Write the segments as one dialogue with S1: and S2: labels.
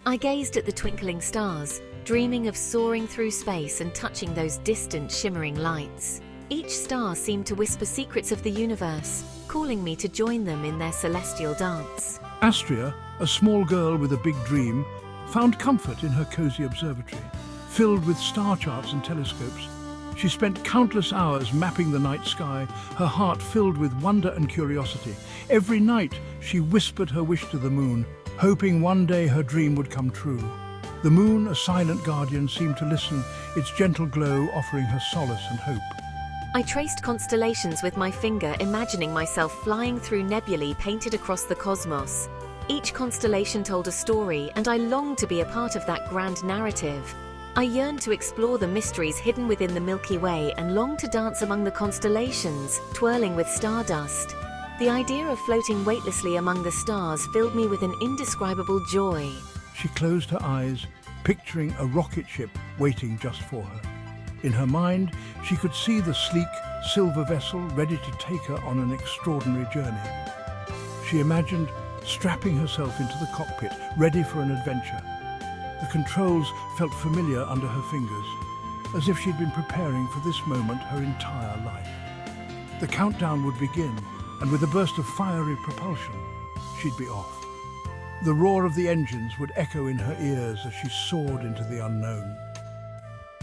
S1: I gazed at the twinkling stars, dreaming of soaring through space and touching those distant, shimmering lights. Each star seemed to whisper secrets of the universe, calling me to join them in their celestial dance.
S2: Astria, a small girl with a big dream, found comfort in her cozy observatory. Filled with star charts and telescopes, she spent countless hours mapping the night sky, her heart filled with wonder and curiosity. Every night, she whispered her wish to the moon, hoping one day her dream would come true. The moon, a silent guardian, seemed to listen, its gentle glow offering her solace and hope.
S1: I traced constellations with my finger, imagining myself flying through nebulae painted across the cosmos. Each constellation told a story, and I longed to be a part of that grand narrative. I yearned to explore the mysteries hidden within the Milky Way and longed to dance among the constellations, twirling with stardust. The idea of floating weightlessly among the stars filled me with an indescribable joy.
S2: She closed her eyes, picturing a rocket ship waiting just for her. In her mind, she could see the sleek, silver vessel ready to take her on an extraordinary journey. She imagined strapping herself into the cockpit, ready for an adventure. The controls felt familiar under her fingers, as if she'd been preparing for this moment her entire life. The countdown would begin, and with a burst of fiery propulsion, she'd be off. The roar of the engines would echo in her ears as she soared into the unknown.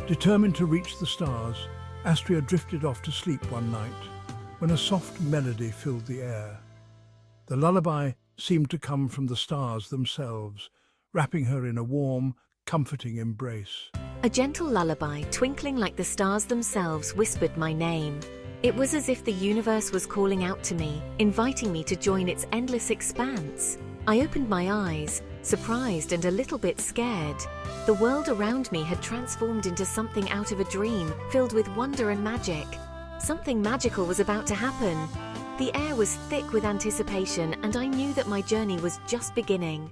S2: Determined to reach the stars, Astria drifted off to sleep one night when a soft melody filled the air. The lullaby seemed to come from the stars themselves, wrapping her in a warm, comforting embrace.
S1: A gentle lullaby, twinkling like the stars themselves, whispered my name. It was as if the universe was calling out to me, inviting me to join its endless expanse. I opened my eyes, surprised and a little bit scared. The world around me had transformed into something out of a dream, filled with wonder and magic. Something magical was about to happen. The air was thick with anticipation, and I knew that my journey was just beginning.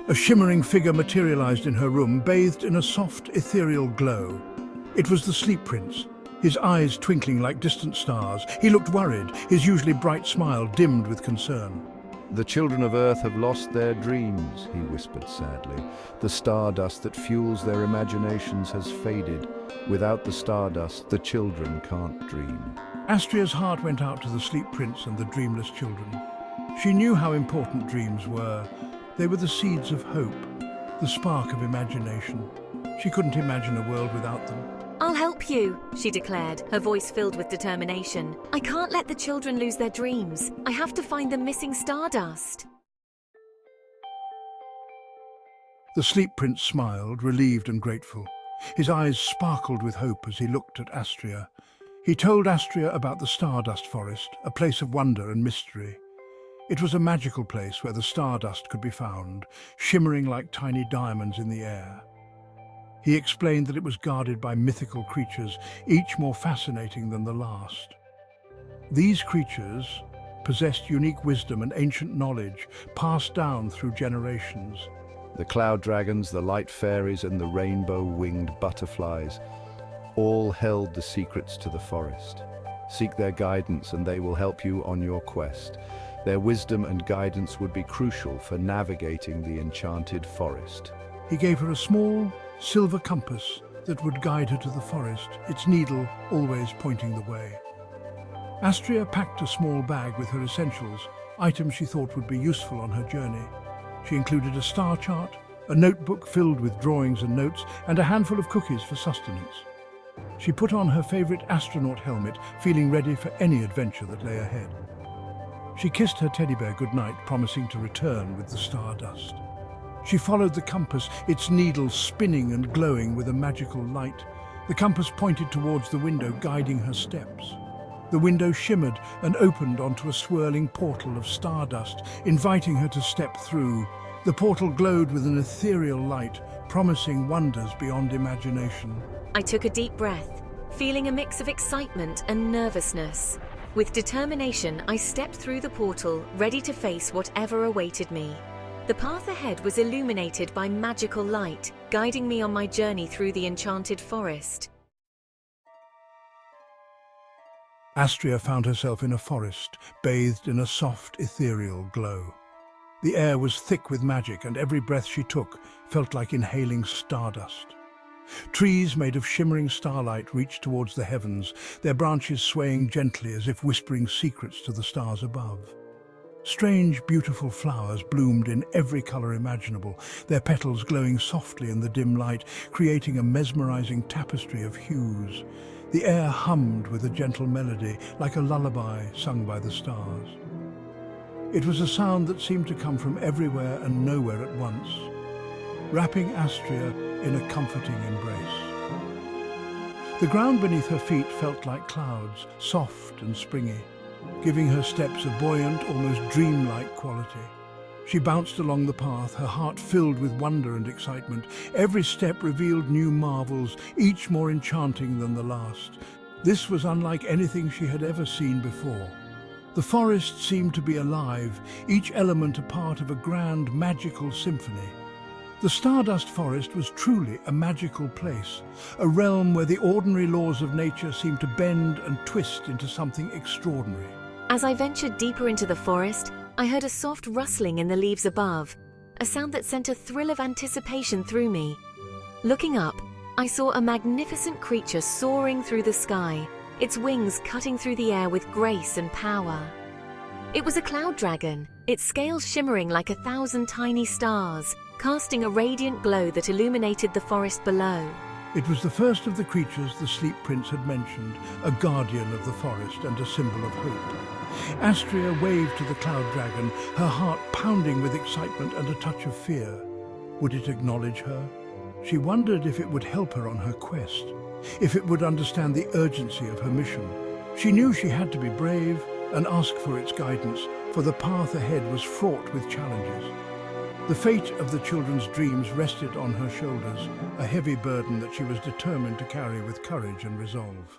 S2: A shimmering figure materialized in her room, bathed in a soft, ethereal glow. It was the Sleep Prince, his eyes twinkling like distant stars. He looked worried, his usually bright smile dimmed with concern.
S3: "The children of Earth have lost their dreams," he whispered sadly. "The stardust that fuels their imaginations has faded. Without the stardust, the children can't dream."
S2: Astria's heart went out to the Sleep Prince and the dreamless children. She knew how important dreams were. They were the seeds of hope, the spark of imagination. She couldn't imagine a world without them.
S1: "I'll help you," she declared, her voice filled with determination. "I can't let the children lose their dreams. I have to find the missing stardust."
S2: The Sleep Prince smiled, relieved and grateful. His eyes sparkled with hope as he looked at Astria. He told Astria about the Stardust Forest, a place of wonder and mystery. It was a magical place where the stardust could be found, shimmering like tiny diamonds in the air. He explained that it was guarded by mythical creatures, each more fascinating than the last. These creatures possessed unique wisdom and ancient knowledge passed down through generations.
S3: The cloud dragons, the light fairies and the rainbow-winged butterflies all held the secrets to the forest. Seek their guidance and they will help you on your quest. Their wisdom and guidance would be crucial for navigating the enchanted forest.
S2: He gave her a small, silver compass that would guide her to the forest, its needle always pointing the way. Astria packed a small bag with her essentials, items she thought would be useful on her journey. She included a star chart, a notebook filled with drawings and notes, and a handful of cookies for sustenance. She put on her favorite astronaut helmet, feeling ready for any adventure that lay ahead. She kissed her teddy bear goodnight, promising to return with the stardust. She followed the compass, its needle spinning and glowing with a magical light. The compass pointed towards the window, guiding her steps. The window shimmered and opened onto a swirling portal of stardust, inviting her to step through. The portal glowed with an ethereal light, promising wonders beyond imagination.
S1: I took a deep breath, feeling a mix of excitement and nervousness. With determination, I stepped through the portal, ready to face whatever awaited me. The path ahead was illuminated by magical light, guiding me on my journey through the enchanted forest.
S2: Astria found herself in a forest, bathed in a soft, ethereal glow. The air was thick with magic, and every breath she took felt like inhaling stardust. Trees made of shimmering starlight reached towards the heavens, their branches swaying gently as if whispering secrets to the stars above. Strange, beautiful flowers bloomed in every color imaginable, their petals glowing softly in the dim light, creating a mesmerizing tapestry of hues. The air hummed with a gentle melody, like a lullaby sung by the stars. It was a sound that seemed to come from everywhere and nowhere at once, wrapping Astria in a comforting embrace. The ground beneath her feet felt like clouds, soft and springy, giving her steps a buoyant, almost dreamlike quality. She bounced along the path, her heart filled with wonder and excitement. Every step revealed new marvels, each more enchanting than the last. This was unlike anything she had ever seen before. The forest seemed to be alive, each element a part of a grand, magical symphony. The Stardust Forest was truly a magical place, a realm where the ordinary laws of nature seemed to bend and twist into something extraordinary.
S1: As I ventured deeper into the forest, I heard a soft rustling in the leaves above, a sound that sent a thrill of anticipation through me. Looking up, I saw a magnificent creature soaring through the sky, its wings cutting through the air with grace and power. It was a cloud dragon, its scales shimmering like 1,000 tiny stars, casting a radiant glow that illuminated the forest below.
S2: It was the first of the creatures the Sleep Prince had mentioned, a guardian of the forest and a symbol of hope. Astria waved to the cloud dragon, her heart pounding with excitement and a touch of fear. Would it acknowledge her? She wondered if it would help her on her quest, if it would understand the urgency of her mission. She knew she had to be brave and ask for its guidance, for the path ahead was fraught with challenges. The fate of the children's dreams rested on her shoulders, a heavy burden that she was determined to carry with courage and resolve.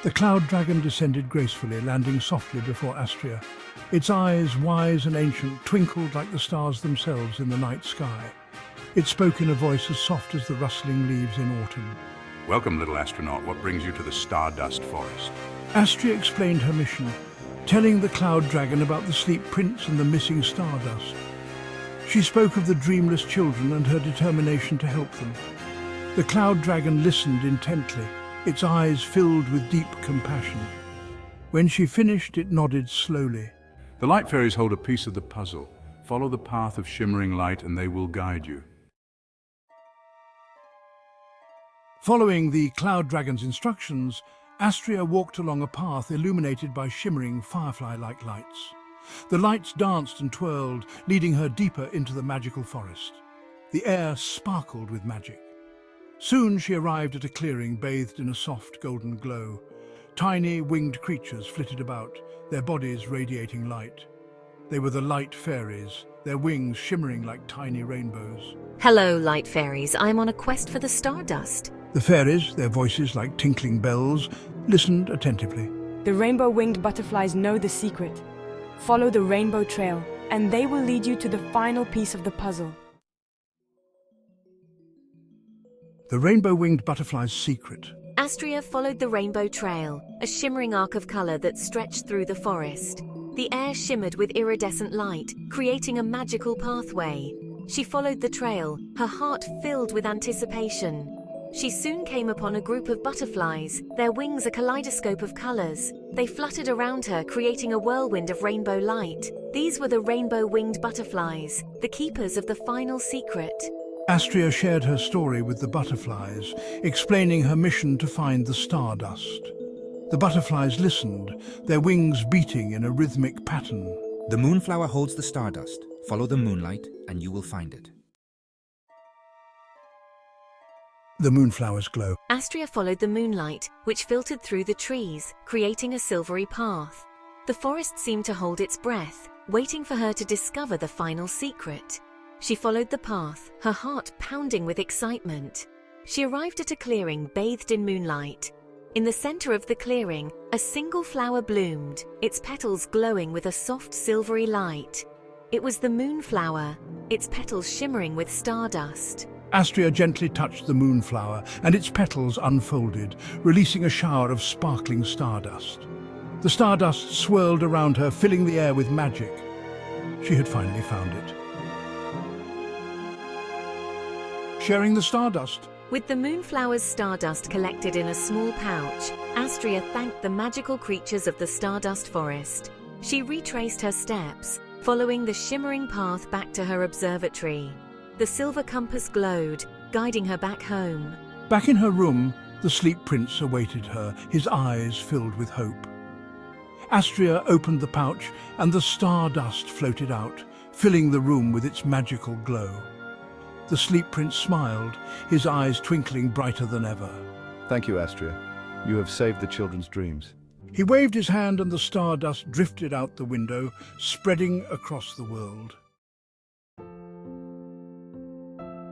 S2: The cloud dragon descended gracefully, landing softly before Astria. Its eyes, wise and ancient, twinkled like the stars themselves in the night sky. It spoke in a voice as soft as the rustling leaves in autumn.
S4: Welcome, little astronaut. What brings you to the Stardust Forest?
S2: Astria explained her mission, telling the cloud dragon about the Sleep Prince and the missing stardust. She spoke of the dreamless children and her determination to help them. The cloud dragon listened intently, its eyes filled with deep compassion. When she finished, it nodded slowly.
S4: The light fairies hold a piece of the puzzle. Follow the path of shimmering light and they will guide you.
S2: Following the cloud dragon's instructions, Astria walked along a path illuminated by shimmering firefly-like lights. The lights danced and twirled, leading her deeper into the magical forest. The air sparkled with magic. Soon she arrived at a clearing bathed in a soft golden glow. Tiny winged creatures flitted about, their bodies radiating light. They were the light fairies, their wings shimmering like tiny rainbows.
S1: Hello, light fairies. I'm on a quest for the stardust.
S2: The fairies, their voices like tinkling bells, listened attentively.
S5: The rainbow-winged butterflies know the secret. Follow the rainbow trail, and they will lead you to the final piece of the puzzle.
S2: The rainbow-winged butterfly's secret.
S1: Astria followed the rainbow trail, a shimmering arc of color that stretched through the forest. The air shimmered with iridescent light, creating a magical pathway. She followed the trail, her heart filled with anticipation. She soon came upon a group of butterflies, their wings a kaleidoscope of colors. They fluttered around her, creating a whirlwind of rainbow light. These were the rainbow-winged butterflies, the keepers of the final secret.
S2: Astria shared her story with the butterflies, explaining her mission to find the stardust. The butterflies listened, their wings beating in a rhythmic pattern.
S6: The moonflower holds the stardust. Follow the moonlight, and you will find it.
S2: The moonflowers glow.
S1: Astria followed the moonlight, which filtered through the trees, creating a silvery path. The forest seemed to hold its breath, waiting for her to discover the final secret. She followed the path, her heart pounding with excitement. She arrived at a clearing bathed in moonlight. In the center of the clearing, a single flower bloomed, its petals glowing with a soft silvery light. It was the moonflower, its petals shimmering with stardust.
S2: Astria gently touched the moonflower, and its petals unfolded, releasing a shower of sparkling stardust. The stardust swirled around her, filling the air with magic. She had finally found it. Sharing the stardust.
S1: With the moonflower's stardust collected in a small pouch, Astria thanked the magical creatures of the Stardust Forest. She retraced her steps, following the shimmering path back to her observatory. The silver compass glowed, guiding her back home.
S2: Back in her room, the Sleep Prince awaited her, his eyes filled with hope. Astria opened the pouch and the stardust floated out, filling the room with its magical glow. The Sleep Prince smiled, his eyes twinkling brighter than ever.
S3: Thank you, Astria. You have saved the children's dreams.
S2: He waved his hand and the stardust drifted out the window, spreading across the world.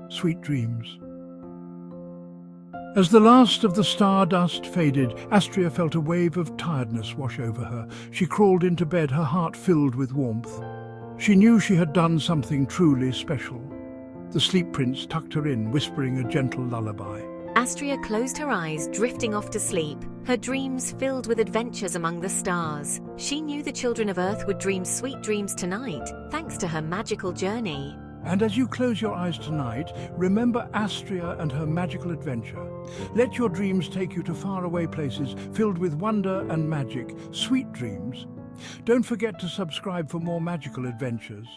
S2: Sweet dreams. As the last of the stardust faded, Astria felt a wave of tiredness wash over her. She crawled into bed, her heart filled with warmth. She knew she had done something truly special. The Sleep Prince tucked her in, whispering a gentle lullaby.
S1: Astria closed her eyes, drifting off to sleep, her dreams filled with adventures among the stars. She knew the children of Earth would dream sweet dreams tonight, thanks to her magical journey.
S2: And as you close your eyes tonight, remember Astria and her magical adventure. Let your dreams take you to faraway places filled with wonder and magic, sweet dreams. Don't forget to subscribe for more magical adventures.